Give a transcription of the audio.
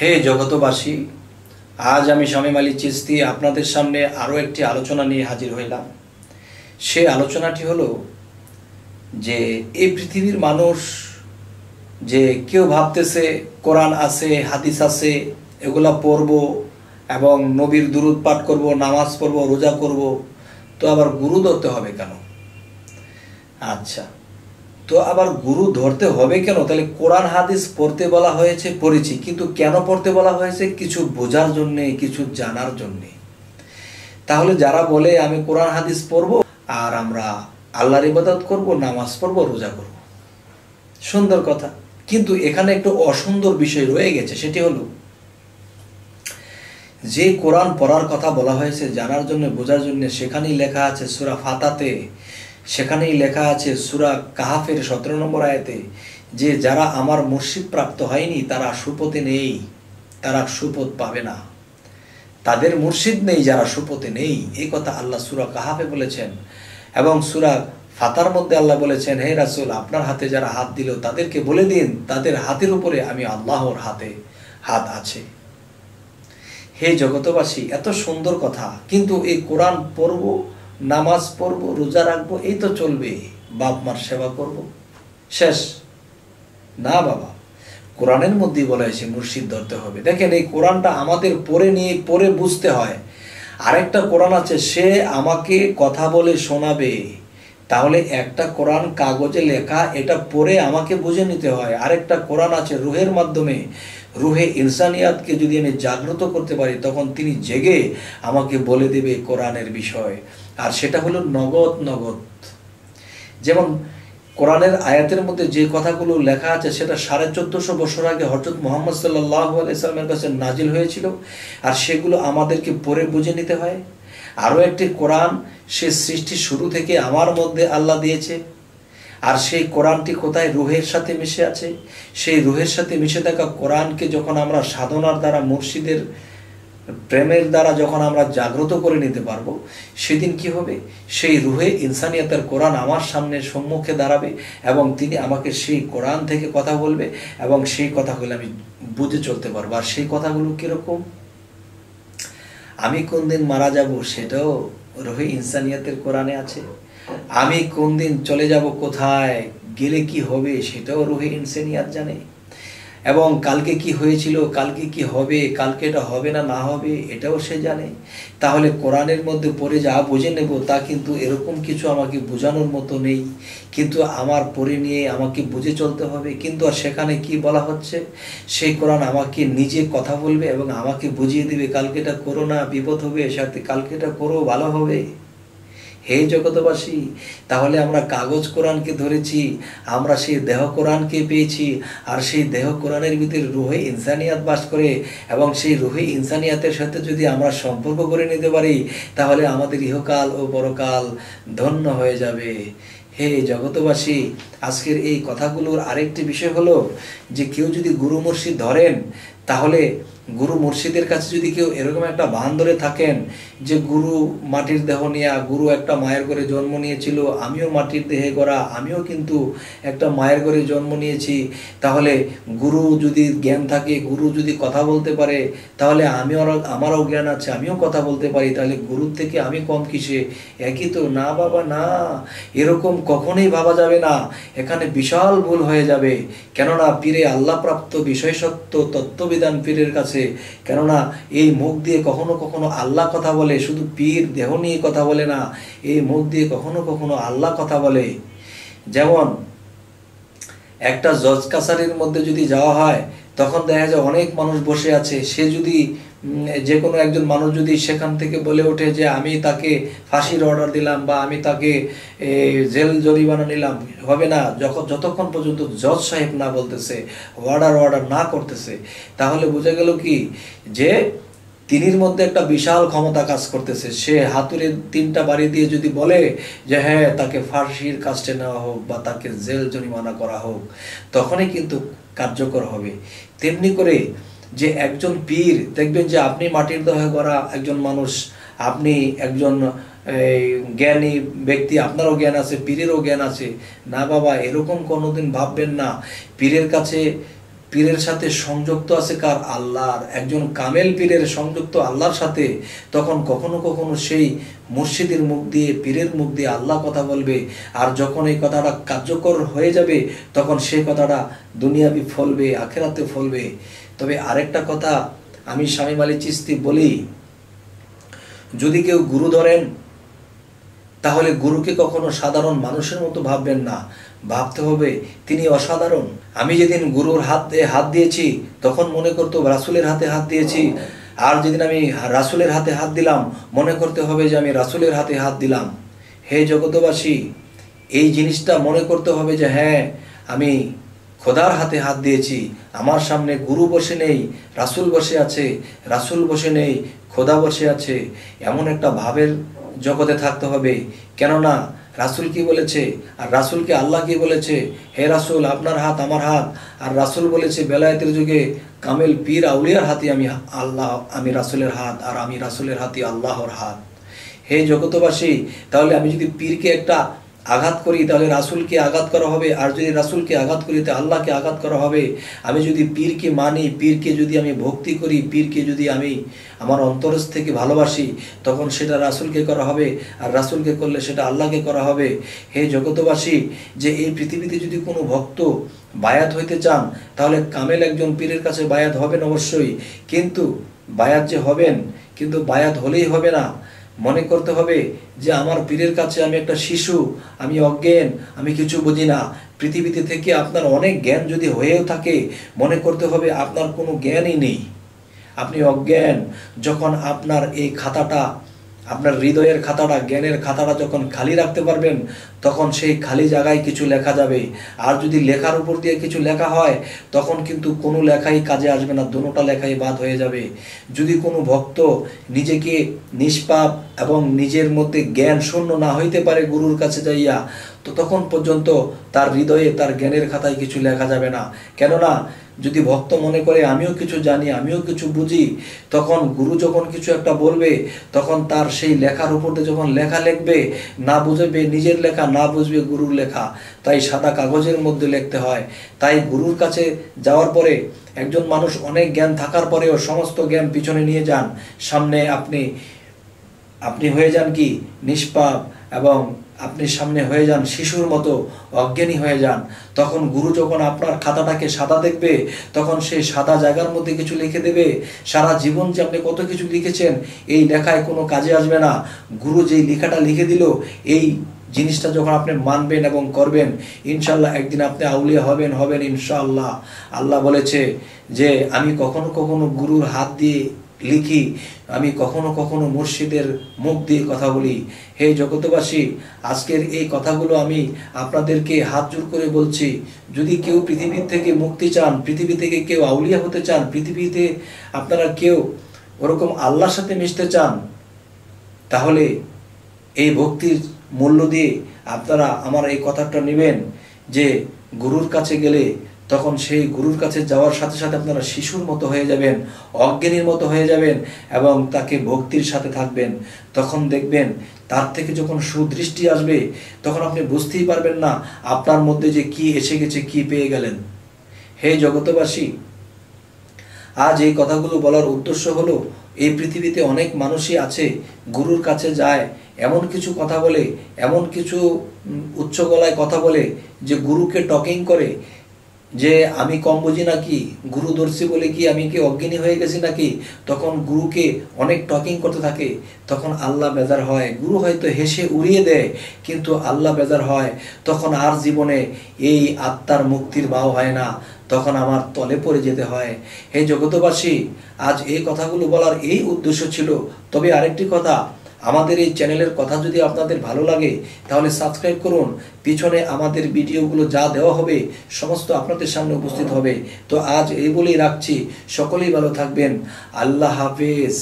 হে জগতবাসী, আজ আমি শামীম আলী চিশতি আপনাদের সামনে আরও একটি আলোচনা নিয়ে হাজির হইলাম। সে আলোচনাটি হলো যে এই পৃথিবীর মানুষ যে কেউ ভাবতেছে কোরআন আছে, হাদিস আছে, এগুলা পড়ব এবং নবীর দুরূদ পাঠ করব, নামাজ পড়ব, রোজা করব, তো আবার গুরু ধরতে হবে কেন? আচ্ছা, তো আবার গুরু ধরতে হবে কেন? তাহলে কোরআন হাদিস পড়তে বলা হয়েছে, পড়েছি, কিন্তু কেন পড়তে বলা হয়েছে? কিছু বোঝার জন্যে, কিছু জানার জন্যে। তাহলে যারা বলে আমি কোরআন হাদিস পড়ব আর আমরা আল্লাহর ইবাদত করব, নামাজ পড়ব, রোজা করব, সুন্দর কথা, কিন্তু এখানে একটু অসুন্দর বিষয় রয়ে গেছে। সেটি হলো যে কোরআন পড়ার কথা বলা হয়েছে জানার জন্য, বোঝার জন্য, সেখানেই লেখা আছে সূরা ফাতাতে, সেখানেই লেখা আছে সূরা কাহাফের 17 নম্বর আয়াতে যে যারা আমার মুর্শিদ প্রাপ্ত হয়নি তারা সুপথে নেই, তারা সুপথ পাবে না। তাদের মুর্শিদ নেই যারা সুপথে নেই, এই কথা আল্লাহ সূরা কাহাফে বলেছেন। এবং সূরা ফাতার মধ্যে আল্লাহ বলেছেন, হে রাসূল, আপনার হাতে যারা হাত দিল তাদেরকে বলে দিন তাদের হাতের উপরে আমি আল্লাহর হাত আছে। হে জগতবাসী, এত সুন্দর কথা, কিন্তু এই কোরআন পড়ব, নামাজ পড়ব, রোজা রাখবো, এই তো চলবে, বাপ মার সেবা করব, শেষ? না বাবা, কোরআনের মধ্যেই বলা হয়েছে মুর্শিদ ধরতে হবে। দেখেন, এই কোরআনটা আমাদের পড়ে বুঝতে হয়। আরেকটা কোরআন আছে, সে আমাকে কথা বলে শোনাবে। তাহলে একটা কোরআন কাগজে লেখা, এটা পড়ে আমাকে বুঝে নিতে হয়। আরেকটা কোরআন আছে রুহের মাধ্যমে, রুহে ইনসানিয়াতকে যদি আমি জাগ্রত করতে পারি তখন তিনি জেগে আমাকে বলে দেবে কোরআনের বিষয়, আর সেটা হলো নগদ। যেমন কোরআনের আয়াতের মধ্যে যে কথাগুলো লেখা আছে সেটা 1450 বছর আগে হযরত মুহাম্মদ সাল্লাল্লাহু আলাইহি সাল্লামের কাছে নাজিল হয়েছিল, আর সেগুলো আমাদেরকে পড়ে বুঝে নিতে হয়। আরও একটি কোরআন, সে সৃষ্টির শুরু থেকে আমার মধ্যে আল্লাহ দিয়েছে, আর সেই কোরআনটি কোথায়? রুহের সাথে মিশে আছে। সেই রুহের সাথে মিশে থাকা কোরআনকে যখন আমরা সাধনার দ্বারা, মুর্শিদের প্রেমের দ্বারা যখন আমরা জাগ্রত করে নিতে পারবো, সেদিন কি হবে? সেই রুহে ইনসানিয়াতের কোরআন আমার সামনে সম্মুখে দাঁড়াবে এবং তিনি আমাকে সেই কোরআন থেকে কথা বলবে এবং সেই কথাগুলো আমি বুঝে চলতে পারবো। আর সেই কথাগুলো কিরকম? আমি কোন দিন মারা যাব সেটাও রুহে ইনসানিয়াতের কোরআনে আছে। আমি কোন দিন চলে যাব, কোথায় গেলে কি হবে সেটাও রুহে ইনসানিয়াত জানে। এবং কালকে কি হয়েছিল, কালকে কি হবে, কালকে এটা হবে না হবে, এটাও সে জানে। তাহলে কোরআনের মধ্যে পড়ে যা বুঝে নেব তা কিন্তু এরকম কিছু আমাকে বোঝানোর মতো নেই, কিন্তু আমার পড়ে নিয়ে আমাকে বুঝে চলতে হবে। কিন্তু আর সেখানে কি বলা হচ্ছে? সেই কোরআন আমাকে নিজে কথা বলবে এবং আমাকে বুঝিয়ে দিবে, কালকে এটা করো না, বিপদ হবে, সাথে কালকে এটা করো, ভালো হবে। হে জগতবাসী, তাহলে আমরা কাগজ কোরআনকে ধরেছি, আমরা সেই দেহ কোরআনকে পেয়েছি, আর সেই দেহ কোরআনের ভিতরে রুহে ইনসানিয়াত বাস করে, এবং সেই রুহে ইনসানিয়াতের সাথে যদি আমরা সম্পর্ক করে নিতে পারি তাহলে আমাদের ইহকাল ও পরকাল ধন্য হয়ে যাবে। হে জগতবাসী, আজকের এই কথাগুলোর আরেকটি বিষয় হলো যে কেউ যদি গুরু মুর্শিদ ধরেন, তাহলে গুরু মুর্শিদের কাছে যদি কেউ এরকম একটা ভান ধরে থাকেন যে গুরু মাটির দেহ নিয়ে, গুরু একটা মায়ের ঘরে জন্ম নিয়েছিল, আমিও মাটির দেহে গড়া, আমিও কিন্তু একটা মায়ের ঘরে জন্ম নিয়েছি, তাহলে গুরু যদি জ্ঞান থাকে, গুরু যদি কথা বলতে পারে, তাহলে আমারও জ্ঞান আছে, আমিও কথা বলতে পারি, তাহলে গুরুর থেকে আমি কম কিসে? একই তো। না বাবা, না, এরকম কখনোই ভাবা যাবে না। এখানে বিশাল ভুল হয়ে যাবে। কেননা পীরে আল্লাহ প্রাপ্ত বিষয় সত্য তত্ত্ববিধান পীরের কাছে। কেননা এই মুখ দিয়ে কখনো কখনো আল্লাহ কথা বলে, শুধু পীর দেহ নিয়ে কথা বলে না, এই মুখ দিয়ে কখনো কখনো আল্লাহ কথা বলে। যেমন একটা জজ কাছারির মধ্যে যদি যাওয়া হয় তখন দেখা যায় অনেক মানুষ বসে আছে, সে যদি যে কোনো একজন মানুষ যদি সেখান থেকে বলে ওঠে যে আমি তাকে ফাঁসির অর্ডার দিলাম বা আমি তাকে জেল জরিমানা নিলাম, হবে না যতক্ষণ পর্যন্ত জজ সাহেব না বলতেছে, অর্ডার না করতেছে। তাহলে বোঝা গেল কি যে তিনির মধ্যে একটা বিশাল ক্ষমতা কাজ করতেছে। সে হাতুড়ে 3টা বাড়ি দিয়ে যদি বলে যে হ্যাঁ তাকে ফাঁসির কাস্টে নেওয়া হোক বা তাকে জেল জরিমানা করা হোক, তখনই কিন্তু কার্যকর হবে। তেমনি করে যে একজন পীর, দেখবেন যে আপনি মাটির দেহে গড়া একজন মানুষ, আপনি একজন জ্ঞানী ব্যক্তি, আপনারও জ্ঞান আছে, পীরেরও জ্ঞান আছে। না বাবা, এরকম কোনোদিন ভাববেন না। পীরের কাছে পীরের সাথে সংযুক্ত আছে কার? আল্লাহর। একজন কামেল পীরের সংযুক্ত আল্লাহর সাথে, তখন কখনো কখনো সেই মুর্শিদের মুখ দিয়ে, পীরের মুখ দিয়ে আল্লাহ কথা বলবে। আর যখন এই কথাটা কার্যকর হয়ে যাবে, তখন সেই কথাটা দুনিয়াবি ফলবে, আখেরাতে ফলবে। তবে আরেকটা কথা আমি শামীম আলী চিশতি বলি, যদি কেউ গুরু ধরেন, তাহলে গুরুকে কখনো সাধারণ মানুষের মতো ভাববেন না, ভাবতে হবে তিনি অসাধারণ। আমি যেদিন গুরুর হাত দিয়েছি, তখন মনে করতো রাসূলের হাতে হাত দিয়েছি। আর যেদিন আমি রাসূলের হাতে হাত দিলাম, মনে করতে হবে যে আমি রাসূলের হাতে হাত দিলাম। হে জগতবাসী, এই জিনিসটা মনে করতে হবে যে হ্যাঁ, আমি খোদার হাতে হাত দিয়েছি। আমার সামনে গুরু বসে নেই, রাসূল বসে আছে, রাসূল বসে নেই, খোদা বসে আছে। এমন একটা ভাবের জগতে থাকতে হবে। কেননা রাসূল কি বলেছে, আর রাসূলকে আল্লাহ কি বলেছে? হে রাসূল, আপনার হাত আমার হাত। আর রাসূল বলেছে বেলায়েতের যুগে কামেল পীর আউলিয়ার হাতে আমি রাসূলের হাত, আর আমি রাসূলের হাতে আল্লাহর হাত। হে জগতবাসী, তাহলে আমি যদি পীরকে একটা আঘাত করি, তাহলে রাসূলকে আঘাত করা হবে। আর যদি রাসূলকে আঘাত করি, তাহলে আল্লাহকে আঘাত করা হবে। আমি যদি পীরকে মানি, পীরকে যদি আমি ভক্তি করি, পীরকে যদি আমি আমার অন্তরস্থ থেকে ভালোবাসি, তখন সেটা রাসূলকে করা হবে। আর রাসূলকে করলে সেটা আল্লাহকে করা হবে। হে জগতবাসী, যে এই পৃথিবীতে যদি কোনো ভক্ত বায়াত হইতে চান, তাহলে কামেল একজন পীরের কাছে বায়াত হবেন অবশ্যই। কিন্তু বায়াত যে হবেন, কিন্তু বায়াত হলেই হবে না। মনে করতে হবে যে আমার পীরের কাছে আমি একটা শিশু, আমি অজ্ঞান, আমি কিছু বুঝি না। পৃথিবীতে থেকে আপনার অনেক জ্ঞান যদি হয়েও থাকে, মনে করতে হবে আপনার কোনো জ্ঞানই নেই, আপনি অজ্ঞান। যখন আপনার এই খাতাটা, আপনার হৃদয়ের খাতাটা, জ্ঞানের খাতাটা যখন খালি রাখতে পারবেন, তখন সেই খালি জায়গায় কিছু লেখা যাবে। আর যদি লেখার উপর দিয়ে কিছু লেখা হয়, তখন কিন্তু কোনো লেখাই কাজে আসবে না, দুটোটা লেখাই বাদ হয়ে যাবে। যদি কোনো ভক্ত নিজেকে নিষ্পাপ এবং নিজের মধ্যে জ্ঞান শূন্য না হইতে পারে গুরুর কাছে যাইয়া, তো তখন পর্যন্ত তার হৃদয়ে, তার জ্ঞানের খাতায় কিছু লেখা যাবে না। কেননা যদি ভক্ত মনে করে আমিও কিছু জানি, আমিও কিছু বুঝি, তখন গুরু যখন কিছু একটা বলবে, তখন তার সেই লেখার উপর দিয়ে যখন লেখা লিখবে, না বুঝবে নিজের লেখা, না বুঝবে গুরুর লেখা। তাই সাদা কাগজের মধ্যে লিখতে হয়। তাই গুরুর কাছে যাওয়ার পরে একজন মানুষ অনেক জ্ঞান থাকার পরেও সমস্ত জ্ঞান পিছনে নিয়ে যান, সামনে আপনি হয়ে যান কি নিষ্পাপ, এবং আপনি সামনে হয়ে যান শিশুর মতো, অজ্ঞানী হয়ে যান। তখন গুরু যখন আপনার খাতাটাকে সাদা দেখবে, তখন সেই সাদা জায়গার মধ্যে কিছু লিখে দেবে। সারা জীবন যে আপনি কত কিছু লিখেছেন, এই লেখায় কোনো কাজে আসবে না। গুরু যেই লেখাটা লিখে দিল, এই জিনিসটা যখন আপনি মানবেন এবং করবেন, ইনশাল্লাহ একদিন আপনি আউলিয়া হবেন ইনশাআল্লাহ। আল্লাহ বলেছে যে আমি কখনো কখনো গুরুর হাত দিয়ে লিখি, আমি কখনো কখনো মুর্শিদের মুখ দিয়ে কথা বলি। হে জগতবাসী, আজকের এই কথাগুলো আমি আপনাদেরকে হাত জোড় করে বলছি। যদি কেউ পৃথিবী থেকে মুক্তি চান, পৃথিবী থেকে কেউ আউলিয়া হতে চান, পৃথিবীতে আপনারা কেউ ওরকম আল্লাহর সাথে মিশতে চান, তাহলে এই ভক্তির মূল্য দিয়ে আপনারা আমার এই কথাটা নেবেন যে গুরুর কাছে গেলে তখন সেই গুরুর কাছে যাওয়ার সাথে সাথে আপনারা শিশুর মতো হয়ে যাবেন, অজ্ঞানীর মতো হয়ে যাবেন, এবং তাকে ভক্তির সাথে থাকবেন। তখন দেখবেন তার থেকে যখন সুদৃষ্টি আসবে, তখন আপনি বুঝতেই পারবেন না আপনার মধ্যে যে কি এসে গেছে, কি পেয়ে গেলেন। হে জগতবাসী, আজ এই কথাগুলো বলার উদ্দেশ্য হলো, এই পৃথিবীতে অনেক মানুষই আছে গুরুর কাছে যায়, এমন কিছু কথা বলে, এমন কিছু উচ্চ গলায় কথা বলে যে গুরুকে টকিং করে যে আমি কম বুঝি নাকি, গুরু দর্শী বলে কি আমি কি অজ্ঞানী হয়ে গেছি নাকি। তখন গুরুকে অনেক টকিং করতে থাকে, তখন আল্লাহ বেজার হয়। গুরু হয়তো হেসে উড়িয়ে দেয়, কিন্তু আল্লাহ বেজার হয়। তখন আর জীবনে এই আত্মার মুক্তির ভাও হয় না, তখন আমার তলে পড়ে যেতে হয়। হে জগতবাসী, আজ এই কথাগুলো বলার এই উদ্দেশ্য ছিল। তবে আরেকটি কথা, আমাদের এই চ্যানেলের কথা যদি আপনাদের ভালো লাগে, তাহলে সাবস্ক্রাইব করুন। পিছনে আমাদের ভিডিওগুলো যা দেওয়া হবে সমস্ত আপনাদের সামনে উপস্থিত হবে। তো আজ এই বলেই রাখছি, সকলেই ভালো থাকবেন। আল্লাহ হাফেজ।